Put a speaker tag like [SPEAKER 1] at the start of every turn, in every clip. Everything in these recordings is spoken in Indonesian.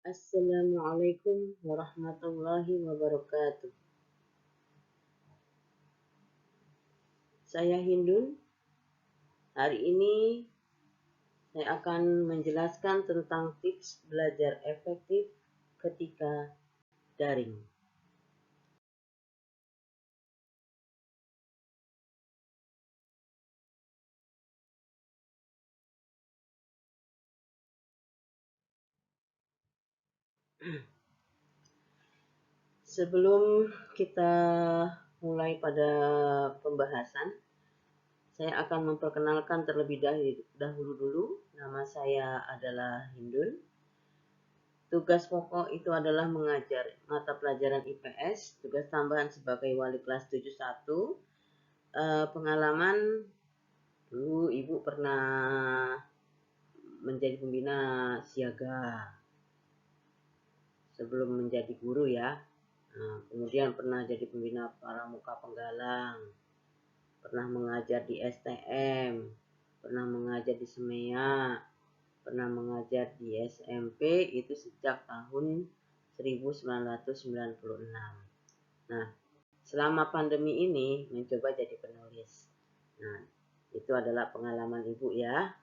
[SPEAKER 1] Assalamualaikum warahmatullahi wabarakatuh. Saya Hindun. Hari ini saya akan menjelaskan tentang tips belajar efektif ketika daring. Sebelum kita mulai pada pembahasan, saya akan memperkenalkan terlebih dahulu dulu. Nama saya adalah Hindun. Tugas pokok itu adalah mengajar mata pelajaran IPS, tugas tambahan sebagai wali kelas 71. Pengalaman dulu ibu pernah menjadi pembina siaga sebelum menjadi guru ya. Kemudian pernah jadi pembina pramuka penggalang, pernah mengajar di STM, pernah mengajar di SEMEA, pernah mengajar di SMP itu sejak tahun 1996. Nah, selama pandemi ini mencoba jadi penulis. Nah, itu adalah pengalaman ibu ya.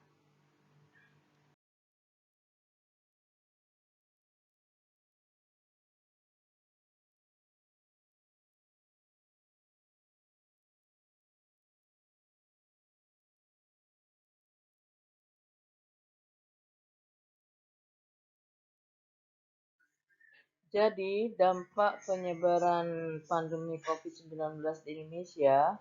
[SPEAKER 1] Jadi, dampak penyebaran pandemi COVID-19 di Indonesia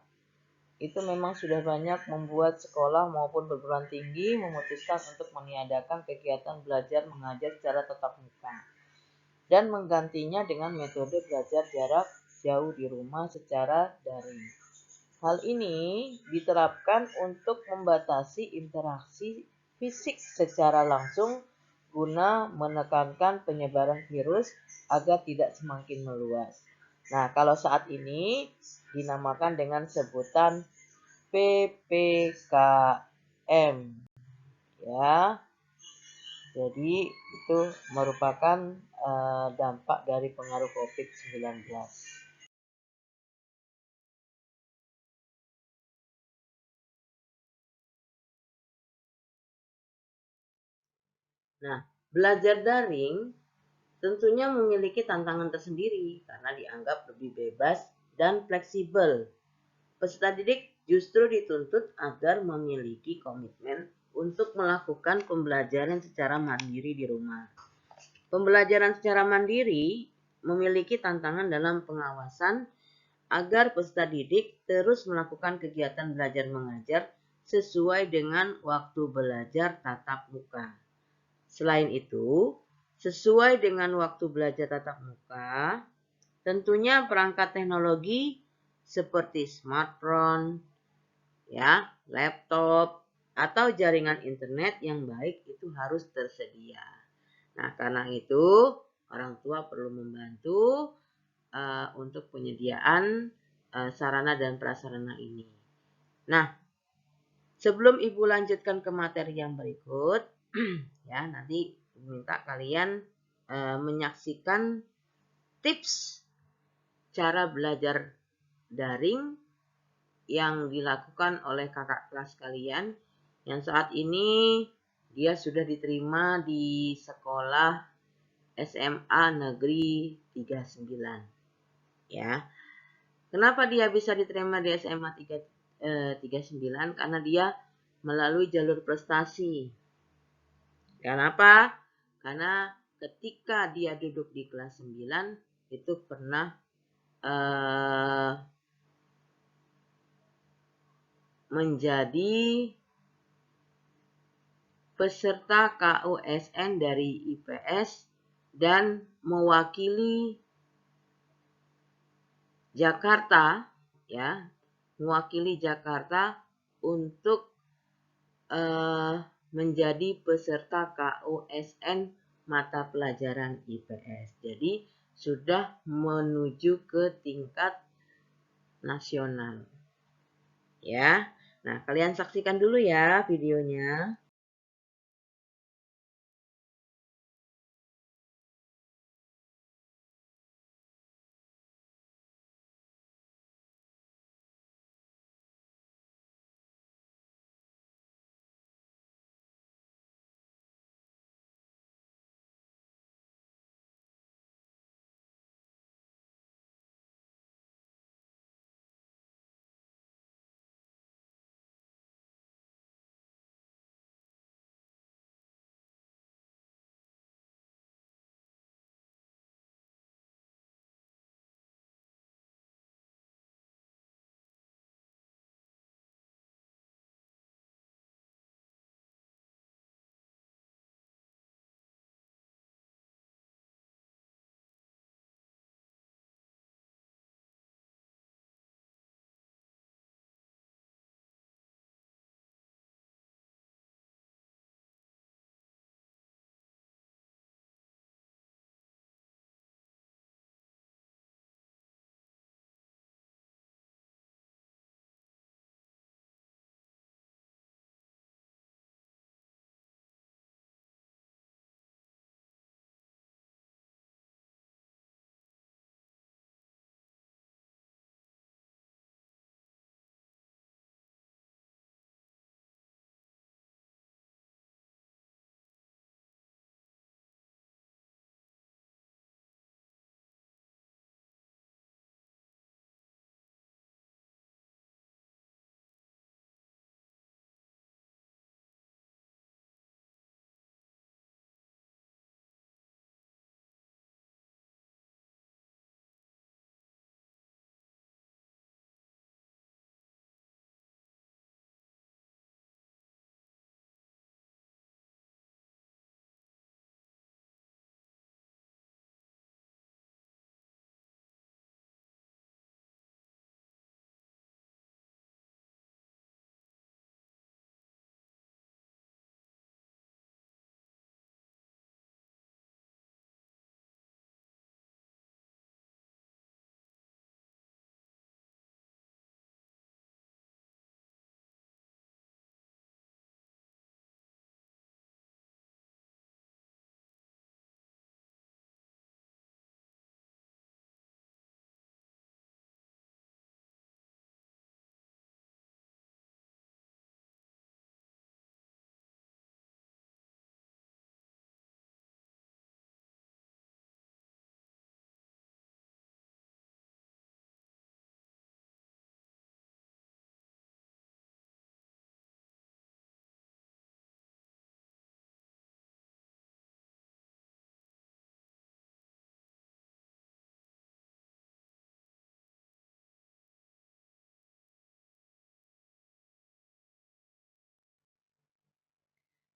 [SPEAKER 1] itu memang sudah banyak membuat sekolah maupun perguruan tinggi memutuskan untuk meniadakan kegiatan belajar mengajar secara tatap muka dan menggantinya dengan metode belajar jarak jauh di rumah secara daring. Hal ini diterapkan untuk membatasi interaksi fisik secara langsung guna menekankan penyebaran virus agar tidak semakin meluas. Nah, kalau saat ini dinamakan dengan sebutan PPKM ya. Jadi itu merupakan dampak dari pengaruh COVID-19. Nah, belajar daring tentunya memiliki tantangan tersendiri karena dianggap lebih bebas dan fleksibel. Peserta didik justru dituntut agar memiliki komitmen untuk melakukan pembelajaran secara mandiri di rumah. Pembelajaran secara mandiri memiliki tantangan dalam pengawasan agar peserta didik terus melakukan kegiatan belajar mengajar sesuai dengan waktu belajar tatap muka. Selain itu, sesuai dengan waktu belajar tatap muka, tentunya perangkat teknologi seperti smartphone, ya, laptop, atau jaringan internet yang baik itu harus tersedia. Nah, karena itu orang tua perlu membantu untuk penyediaan sarana dan prasarana ini. Nah, sebelum Ibu lanjutkan ke materi yang berikut, ya nanti minta kalian menyaksikan tips cara belajar daring yang dilakukan oleh kakak kelas kalian yang saat ini dia sudah diterima di sekolah SMA Negeri 39 ya. Kenapa dia bisa diterima di SMA 39? Karena dia melalui jalur prestasi. Kenapa? Karena ketika dia duduk di kelas 9 itu pernah menjadi peserta KUSN dari IPS dan mewakili Jakarta ya, mewakili Jakarta untuk menjadi peserta KUSN mata pelajaran IPS. Jadi sudah menuju ke tingkat nasional. Ya. Nah, kalian saksikan dulu ya videonya.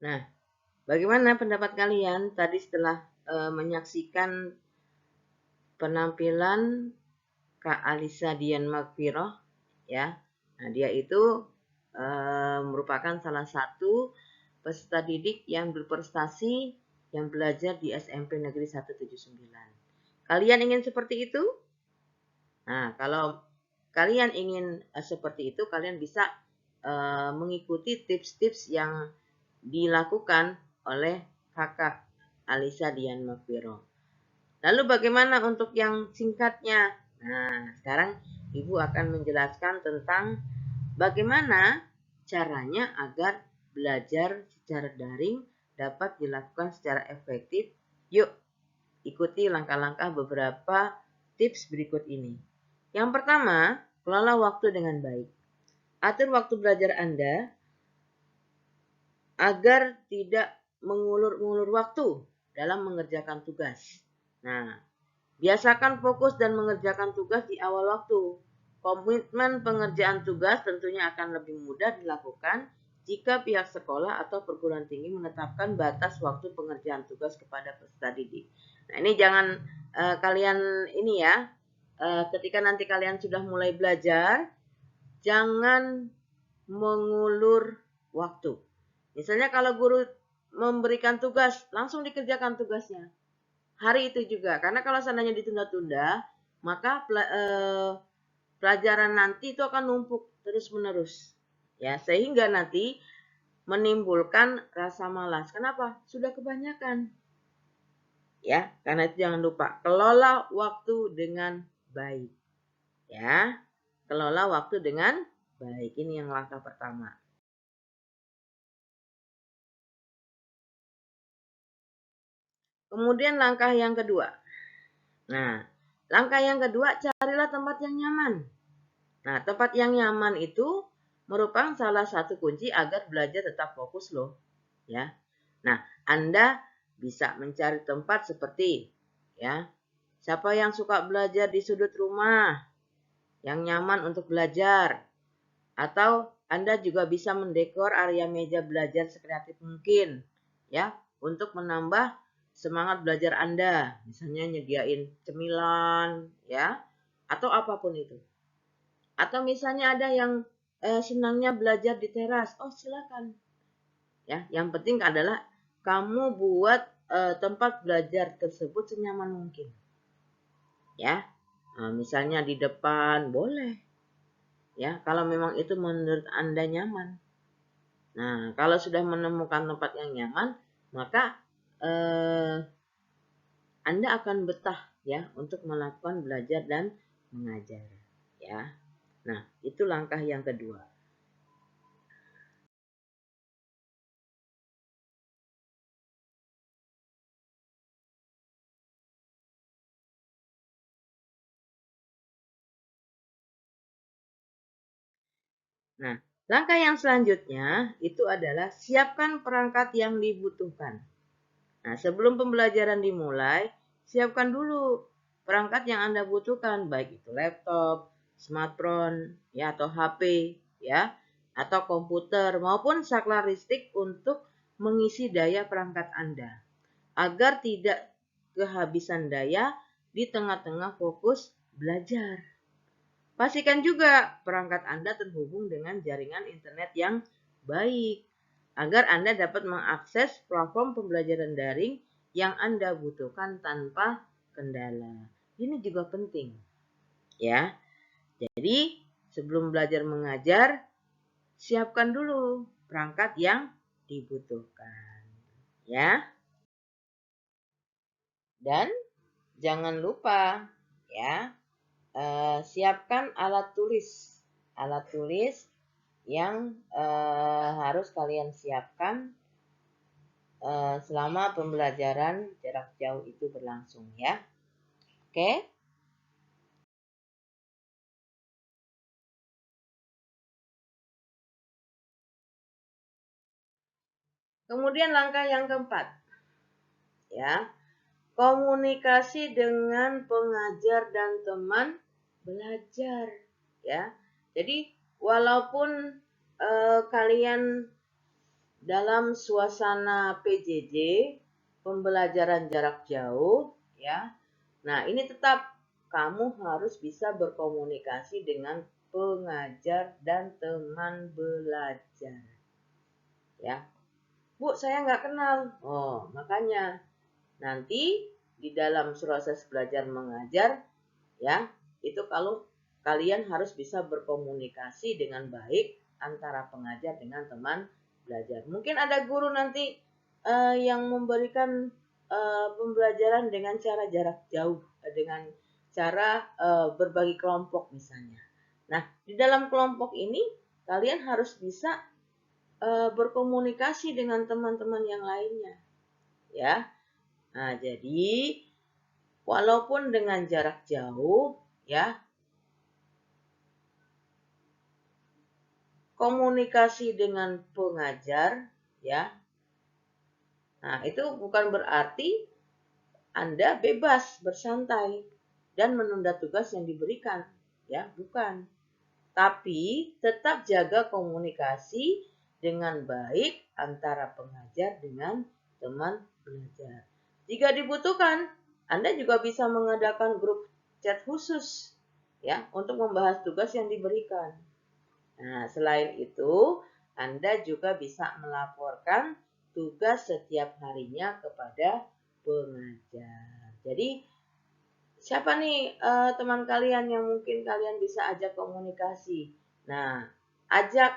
[SPEAKER 1] Nah, bagaimana pendapat kalian tadi setelah menyaksikan penampilan Kak Alisa Dian Magfiroh ya? Nah, dia itu merupakan salah satu peserta didik yang berprestasi yang belajar di SMP Negeri 179. Kalian ingin seperti itu? Nah, kalau kalian ingin seperti itu, kalian bisa mengikuti tips-tips yang dilakukan oleh kakak Alisa Dian Magfiroh. Lalu bagaimana untuk yang singkatnya? Nah, sekarang Ibu akan menjelaskan tentang bagaimana caranya agar belajar secara daring dapat dilakukan secara efektif. Yuk, ikuti langkah-langkah beberapa tips berikut ini. Yang pertama, kelola waktu dengan baik. Atur waktu belajar Anda agar tidak mengulur-ulur waktu dalam mengerjakan tugas. Nah, biasakan fokus dan mengerjakan tugas di awal waktu. Komitmen pengerjaan tugas tentunya akan lebih mudah dilakukan jika pihak sekolah atau perguruan tinggi menetapkan batas waktu pengerjaan tugas kepada peserta didik. Nah, ini jangan kalian ini ya, ketika nanti kalian sudah mulai belajar, jangan mengulur waktu. Misalnya kalau guru memberikan tugas, langsung dikerjakan tugasnya. Hari itu juga, karena kalau seandainya ditunda-tunda, maka pelajaran nanti itu akan numpuk terus-menerus. Ya, sehingga nanti menimbulkan rasa malas. Kenapa? Sudah kebanyakan. Ya, karena itu jangan lupa kelola waktu dengan baik. Ya, kelola waktu dengan baik. Ini yang langkah pertama. Kemudian langkah yang kedua. Nah, langkah yang kedua, carilah tempat yang nyaman. Nah, tempat yang nyaman itu merupakan salah satu kunci agar belajar tetap fokus loh. Ya. Nah, Anda bisa mencari tempat seperti ya. Siapa yang suka belajar di sudut rumah yang nyaman untuk belajar? Atau Anda juga bisa mendekor area meja belajar sekreatif mungkin ya untuk menambah semangat belajar Anda. Misalnya nyediain cemilan ya atau apapun itu. Atau misalnya ada yang senangnya belajar di teras. Oh, silakan. Ya, yang penting adalah kamu buat tempat belajar tersebut senyaman mungkin. Ya. Nah, misalnya di depan boleh. Ya, kalau memang itu menurut Anda nyaman. Nah, kalau sudah menemukan tempat yang nyaman, maka Anda akan betah ya untuk melakukan belajar dan mengajar. Ya. Nah, itu langkah yang kedua. Nah, langkah yang selanjutnya itu adalah siapkan perangkat yang dibutuhkan. Nah, sebelum pembelajaran dimulai, siapkan dulu perangkat yang Anda butuhkan, baik itu laptop, smartphone, ya atau HP, ya, atau komputer maupun saklar listrik untuk mengisi daya perangkat Anda agar tidak kehabisan daya di tengah-tengah fokus belajar. Pastikan juga perangkat Anda terhubung dengan jaringan internet yang baik agar Anda dapat mengakses platform pembelajaran daring yang Anda butuhkan tanpa kendala. Ini juga penting. Ya. Jadi, sebelum belajar mengajar, siapkan dulu perangkat yang dibutuhkan. Ya. Dan jangan lupa ya, siapkan alat tulis. Alat tulis yang harus kalian siapkan selama pembelajaran jarak jauh itu berlangsung ya. Oke? Kemudian langkah yang keempat ya, komunikasi dengan pengajar dan teman belajar ya. Jadi walaupun kalian dalam suasana PJJ, pembelajaran jarak jauh, ya. Nah, ini tetap kamu harus bisa berkomunikasi dengan pengajar dan teman belajar. Ya, Bu, saya nggak kenal. Oh, makanya nanti di dalam proses belajar mengajar, ya, itu kalau kalian harus bisa berkomunikasi dengan baik antara pengajar dengan teman belajar. Mungkin ada guru nanti yang memberikan pembelajaran dengan cara jarak jauh, dengan cara berbagi kelompok misalnya. Nah, di dalam kelompok ini kalian harus bisa berkomunikasi dengan teman-teman yang lainnya, ya. Nah, jadi walaupun dengan jarak jauh, ya, komunikasi dengan pengajar, ya. Nah, itu bukan berarti Anda bebas bersantai dan menunda tugas yang diberikan, ya, bukan. Tapi tetap jaga komunikasi dengan baik antara pengajar dengan teman belajar. Jika dibutuhkan, Anda juga bisa mengadakan grup chat khusus, ya, untuk membahas tugas yang diberikan. Nah, selain itu, Anda juga bisa melaporkan tugas setiap harinya kepada pengajar. Jadi, siapa nih teman kalian yang mungkin kalian bisa ajak komunikasi? Nah, ajak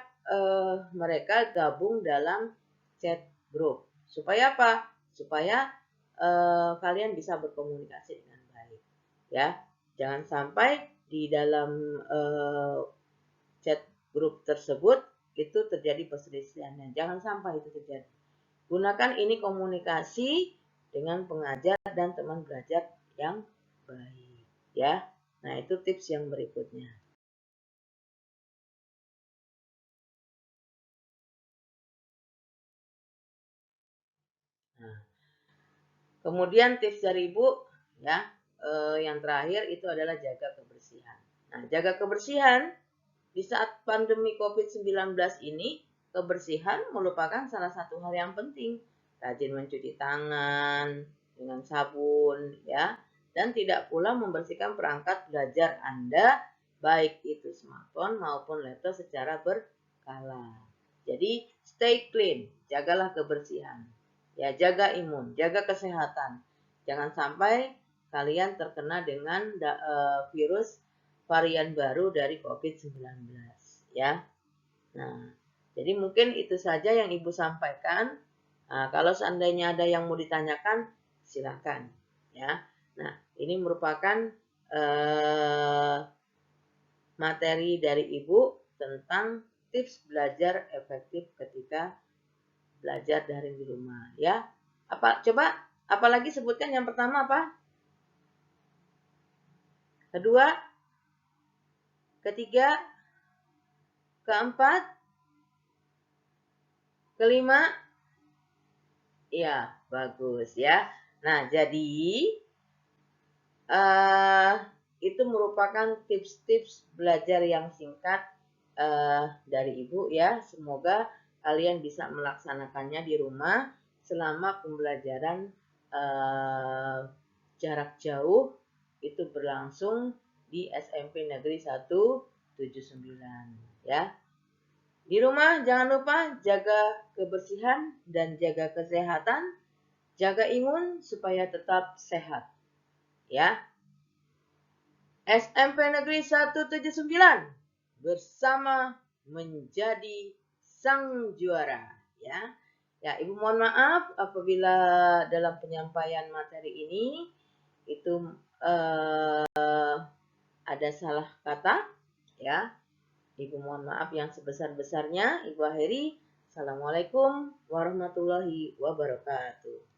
[SPEAKER 1] mereka gabung dalam chat group. Supaya apa? Supaya kalian bisa berkomunikasi dengan baik. Ya, jangan sampai di dalam chat grup tersebut itu terjadi perselisihan. Jangan sampai itu terjadi. Gunakan ini komunikasi dengan pengajar dan teman belajar yang baik, ya. Nah, itu tips yang berikutnya. Nah, kemudian tips dari Ibu, ya, yang terakhir itu adalah jaga kebersihan. Nah, jaga kebersihan di saat pandemi COVID-19 ini, kebersihan merupakan salah satu hal yang penting. Rajin mencuci tangan dengan sabun, ya, dan tidak pula membersihkan perangkat belajar Anda, baik itu smartphone maupun laptop secara berkala. Jadi, stay clean, jagalah kebersihan. Ya, jaga imun, jaga kesehatan. Jangan sampai kalian terkena dengan virus varian baru dari COVID-19, ya. Nah, jadi mungkin itu saja yang Ibu sampaikan. Nah, kalau seandainya ada yang mau ditanyakan, silakan, ya. Nah, ini merupakan materi dari Ibu tentang tips belajar efektif ketika belajar daring di rumah, ya. Coba apalagi sebutkan yang pertama apa? Kedua, ketiga, keempat, kelima, ya, bagus ya. Nah, jadi itu merupakan tips-tips belajar yang singkat dari Ibu, ya. Semoga kalian bisa melaksanakannya di rumah selama pembelajaran jarak jauh itu berlangsung di SMP Negeri 179, ya. Di rumah jangan lupa jaga kebersihan dan jaga kesehatan, jaga imun supaya tetap sehat, ya. SMP Negeri 179 bersama menjadi sang juara, ya. Ya, Ibu mohon maaf apabila dalam penyampaian materi ini itu ada salah kata, ya. Ibu mohon maaf yang sebesar-besarnya. Ibu akhiri. Assalamualaikum warahmatullahi wabarakatuh.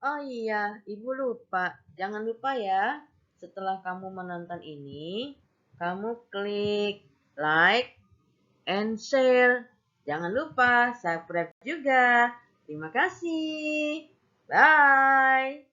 [SPEAKER 1] Oh iya, Ibu lupa. Jangan lupa ya, setelah kamu menonton ini, kamu klik like and share. Jangan lupa subscribe juga. Terima kasih. Bye.